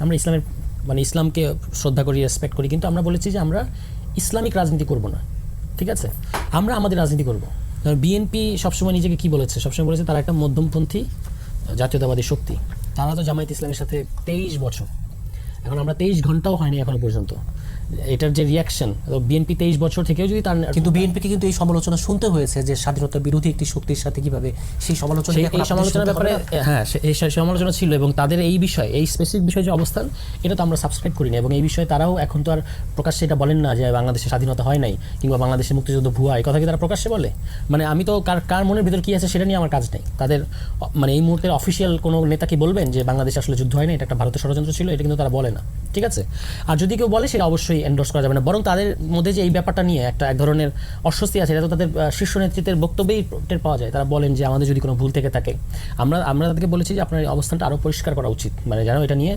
আমরা ইসলামের মানে ইসলামকে শ্রদ্ধা করি, রেসপেক্ট করি, কিন্তু আমরা বলেছি যে আমরা ইসলামিক রাজনীতি করব না, ঠিক আছে? আমরা আমাদের রাজনীতি করব। বিএনপি সবসময় নিজেকে কি বলেছে? সবসময় বলেছে তারা একটা মধ্যমপন্থী জাতীয়তাবাদী শক্তি। তারা তো জামায়াত ইসলামের সাথে 23 বছর, এখন আমরা 23 ঘন্টাও হয়নি এখনো পর্যন্ত এটার যে রিয়াকশন। বিএনপি 23 বছর থেকেও যদি তার, কিন্তু বিএনপিকে কিন্তু এই সমালোচনা শুনতে হয়েছে যে স্বাধীনতা বিরোধী একটি শক্তির সাথে কিভাবে সেই সমালোচনা, এই সমালোচনার ব্যাপারে হ্যাঁ এই সমালোচনা ছিল, এবং তাদের এই বিষয়, এই স্পেসিফিক বিষয়ে যে অবস্থান, এটা তো আমরা সাবস্ক্রাইব করি না। এবং এই বিষয়ে তারাও এখন তো আর প্রকাশ্যে এটা বলেন না যে বাংলাদেশের স্বাধীনতা হয় নাই কিংবা বাংলাদেশের মুক্তিযুদ্ধ ভুয়া, এই কথা কি তারা প্রকাশ্যে বলে? মানে আমি তো কার মনের ভিতর কি আছে সেটা নিয়ে আমার কাজ নেই। তাদের মানে এই মুহূর্তে অফিসিয়াল কোনো নেতা কি বলবেন যে বাংলাদেশে আসলে যুদ্ধ হয় না, এটা একটা ভারতের ষড়যন্ত্র ছিল? এটা কিন্তু তারা বলে না, ঠিক আছে? আর যদি কেউ বলে সেটা অবশ্যই এন্ডোর্স করা যাবে না। বরং তাদের মধ্যে যে এই ব্যাপারটা নিয়ে এক ধরনের অস্বস্তি আছে, এটা তো তাদের শীর্ষ নেতৃত্বের বক্তব্যেই টের পাওয়া যায়। তারা বলেন যে আমাদের যদি কোনো ভুল থেকে থাকে, আমরা তাদেরকে বলেছি যে আপনার এই অবস্থানটা আরও পরিষ্কার করা উচিত, মানে যেন এটা নিয়ে